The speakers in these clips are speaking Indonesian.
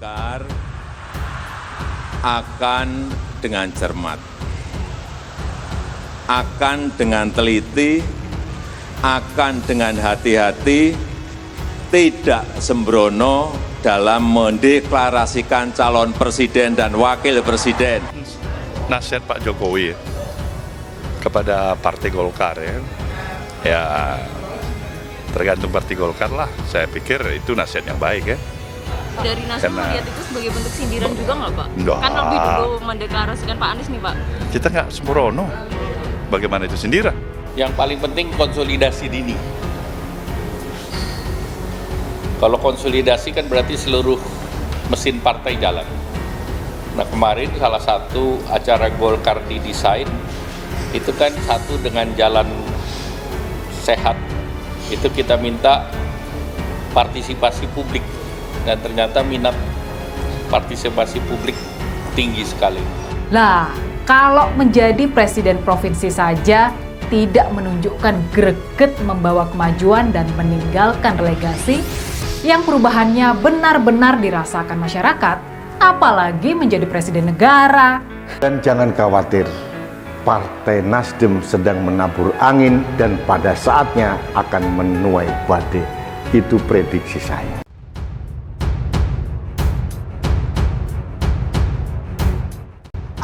Golkar akan dengan cermat, akan dengan teliti, akan dengan hati-hati, tidak sembrono dalam mendeklarasikan calon presiden dan wakil presiden. Nasihat Pak Jokowi kepada Partai Golkar ya tergantung Partai Golkar lah. Saya pikir itu nasihat yang baik ya. Dari Nasdem melihat itu sebagai bentuk sindiran juga nggak Pak? Enggak. Kan lebih dulu mendeklarasikan Pak Anies nih Pak. Kita nggak sembrono. Bagaimana itu sindiran? Yang paling penting konsolidasi dini. Kalau konsolidasi kan berarti seluruh mesin partai jalan. Nah kemarin salah satu acara Golkar didesain itu kan satu dengan jalan sehat. Itu kita minta partisipasi publik dan ternyata minat partisipasi publik tinggi sekali. Lah, kalau menjadi presiden provinsi saja tidak menunjukkan greget membawa kemajuan dan meninggalkan legasi yang perubahannya benar-benar dirasakan masyarakat, apalagi menjadi presiden negara. Dan jangan khawatir, Partai Nasdem sedang menabur angin dan pada saatnya akan menuai badai. Itu prediksi saya.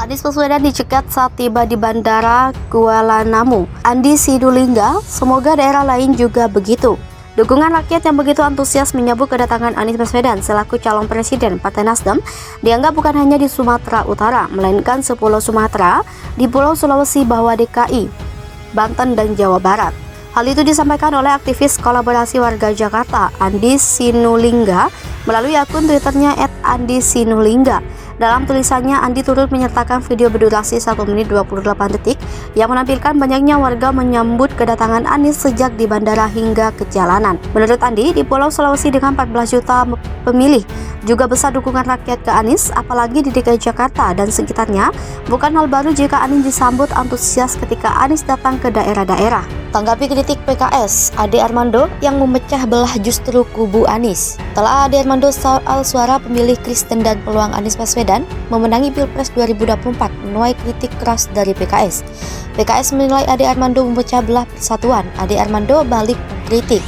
Anies Baswedan dicegat saat tiba di Bandara Kuala Namu. Andi Sinulinga, semoga daerah lain juga begitu. Dukungan rakyat yang begitu antusias menyambut kedatangan Anies Baswedan selaku calon presiden Partai Nasdem dianggap bukan hanya di Sumatera Utara, melainkan sepulau Sumatera, di Pulau Sulawesi bawah DKI, Banten, dan Jawa Barat. Hal itu disampaikan oleh aktivis kolaborasi warga Jakarta, Andi Sinulinga, melalui akun Twitternya @AndiSinulinga. Dalam tulisannya, Andi turut menyertakan video berdurasi 1 menit 28 detik yang menampilkan banyaknya warga menyambut kedatangan Anies sejak di bandara hingga ke jalanan. Menurut Andi, di Pulau Sulawesi dengan 14 juta pemilih juga besar dukungan rakyat ke Anies, apalagi di DKI Jakarta dan sekitarnya. Bukan hal baru jika Anies disambut antusias ketika Anies datang ke daerah-daerah. Tanggapi kritik PKS, Ade Armando yang memecah belah justru kubu Anies. Telah Ade Armando soal suara pemilih Kristen dan peluang Anies Baswedan memenangi Pilpres 2024 menuai kritik keras dari PKS. PKS menilai Ade Armando memecah belah persatuan. Ade Armando balik mengkritik.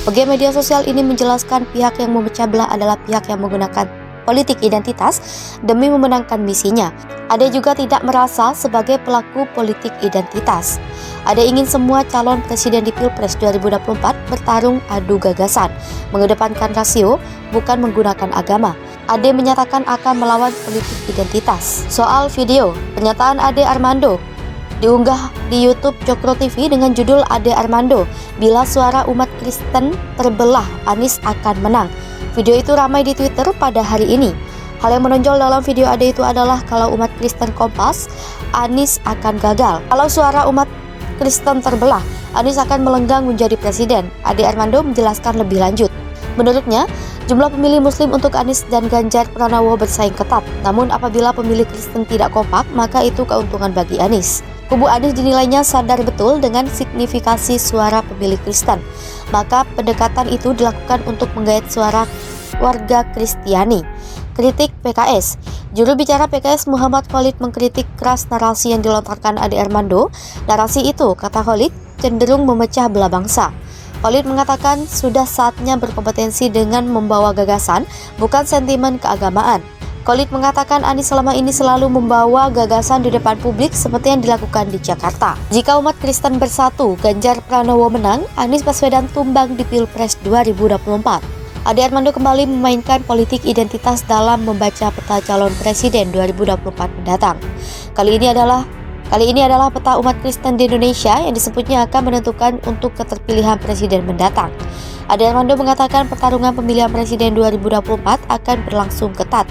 Pegiat media sosial ini menjelaskan pihak yang memecah belah adalah pihak yang menggunakan politik identitas demi memenangkan misinya. Ade juga tidak merasa sebagai pelaku politik identitas. Ade ingin semua calon presiden di Pilpres 2024 bertarung adu gagasan, mengedepankan rasio, bukan menggunakan agama. Ade menyatakan akan melawan politik identitas. Soal video, pernyataan Ade Armando diunggah di YouTube Cokro TV dengan judul Ade Armando, bila suara umat Kristen terbelah, Anies akan menang. Video itu ramai di Twitter pada hari ini. Hal yang menonjol dalam video Ade itu adalah kalau umat Kristen kompas, Anies akan gagal. Kalau suara umat Kristen terbelah, Anies akan melenggang menjadi presiden. Ade Armando menjelaskan lebih lanjut. Menurutnya, jumlah pemilih Muslim untuk Anies dan Ganjar Pranowo bersaing ketat. Namun apabila pemilih Kristen tidak kompak, maka itu keuntungan bagi Anies. Kubu Anies dinilainya sadar betul dengan signifikasi suara pemilih Kristen. Maka pendekatan itu dilakukan untuk menggait suara warga Kristiani. Kritik PKS. Juru bicara PKS Muhammad Khalid mengkritik keras narasi yang dilontarkan Ade Armando. Narasi itu, kata Khalid, cenderung memecah belah bangsa. Khalid mengatakan sudah saatnya berkompetensi dengan membawa gagasan, bukan sentimen keagamaan. Khalid mengatakan Anies selama ini selalu membawa gagasan di depan publik seperti yang dilakukan di Jakarta. Jika umat Kristen bersatu, Ganjar Pranowo menang, Anies Baswedan tumbang di Pilpres 2024. Ade Armando kembali memainkan politik identitas dalam membaca peta calon presiden 2024 mendatang. Kali ini adalah peta umat Kristen di Indonesia yang disebutnya akan menentukan untuk keterpilihan presiden mendatang. Ade Armando mengatakan pertarungan pemilihan presiden 2024 akan berlangsung ketat.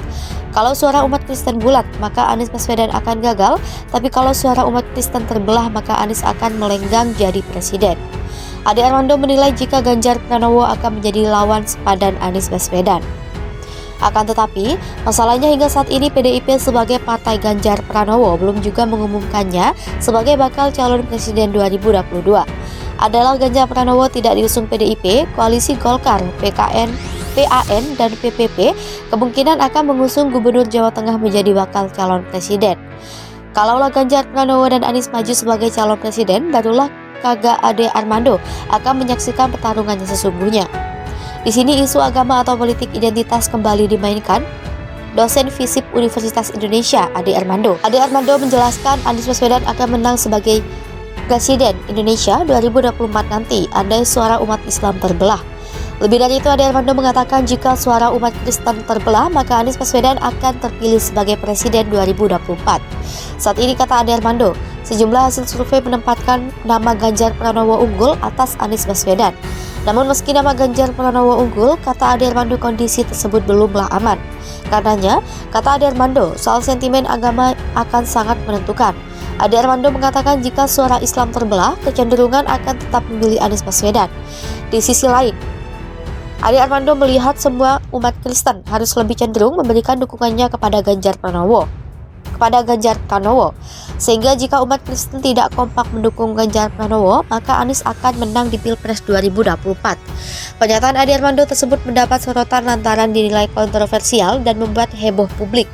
Kalau suara umat Kristen bulat, maka Anies Baswedan akan gagal, tapi kalau suara umat Kristen terbelah, maka Anies akan melenggang jadi presiden. Ade Armando menilai jika Ganjar Pranowo akan menjadi lawan sepadan Anies Baswedan. Akan tetapi, masalahnya hingga saat ini PDIP sebagai partai Ganjar Pranowo belum juga mengumumkannya sebagai bakal calon presiden 2022. Adalah Ganjar Pranowo tidak diusung PDIP, koalisi Golkar, PKN, PAN dan PPP kemungkinan akan mengusung Gubernur Jawa Tengah menjadi bakal calon presiden. Kalaulah Ganjar Pranowo dan Anies maju sebagai calon presiden, barulah kakak Ade Armando akan menyaksikan pertarungan yang sesungguhnya. Di sini isu agama atau politik identitas kembali dimainkan. Dosen FISIP Universitas Indonesia, Ade Armando. Ade Armando menjelaskan Anies Baswedan akan menang sebagai Presiden Indonesia 2024 nanti andai suara umat Islam terbelah. Lebih dari itu, Ade Armando mengatakan jika suara umat Kristen terbelah, maka Anies Baswedan akan terpilih sebagai Presiden 2024. Saat ini, kata Ade Armando, sejumlah hasil survei menempatkan nama Ganjar Pranowo unggul atas Anies Baswedan. Namun meski nama Ganjar Pranowo unggul, kata Ade Armando kondisi tersebut belumlah aman. Karenanya, kata Ade Armando, soal sentimen agama akan sangat menentukan. Ade Armando mengatakan jika suara Islam terbelah, kecenderungan akan tetap memilih Anies Baswedan. Di sisi lain, Ade Armando melihat semua umat Kristen harus lebih cenderung memberikan dukungannya kepada Ganjar Pranowo. Sehingga jika umat Kristen tidak kompak mendukung Ganjar Pranowo, maka Anies akan menang di Pilpres 2024. Pernyataan Ade Armando tersebut mendapat sorotan lantaran dinilai kontroversial dan membuat heboh publik.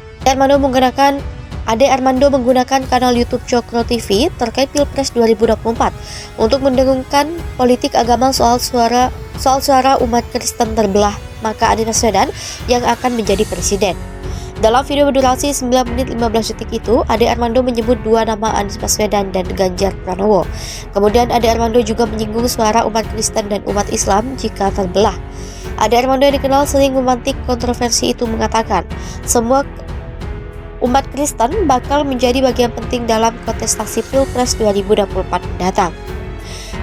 Ade Armando menggunakan kanal YouTube Cokro TV terkait Pilpres 2024 untuk mendengungkan politik agama soal suara umat Kristen terbelah, maka Anies Baswedan yang akan menjadi presiden. Dalam video berdurasi 9 menit 15 detik itu, Ade Armando menyebut dua nama Anies Baswedan dan Ganjar Pranowo. Kemudian Ade Armando juga menyinggung suara umat Kristen dan umat Islam jika terbelah. Ade Armando yang dikenal sering memantik kontroversi itu mengatakan, semua umat Kristen bakal menjadi bagian penting dalam kontestasi Pilpres 2024 mendatang.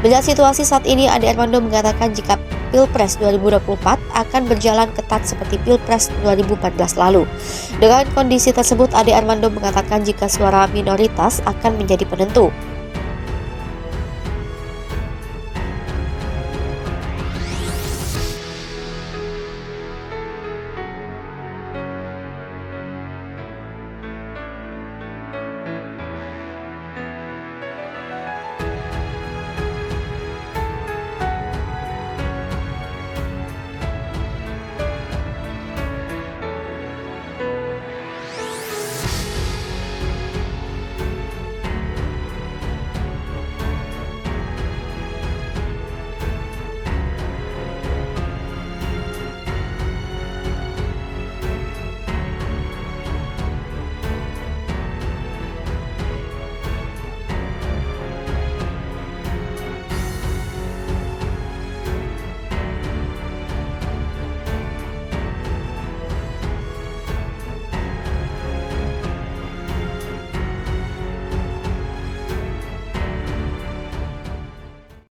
Melihat situasi saat ini, Ade Armando mengatakan jika Pilpres 2024 akan berjalan ketat seperti Pilpres 2014 lalu. Dengan kondisi tersebut, Ade Armando mengatakan jika suara minoritas akan menjadi penentu.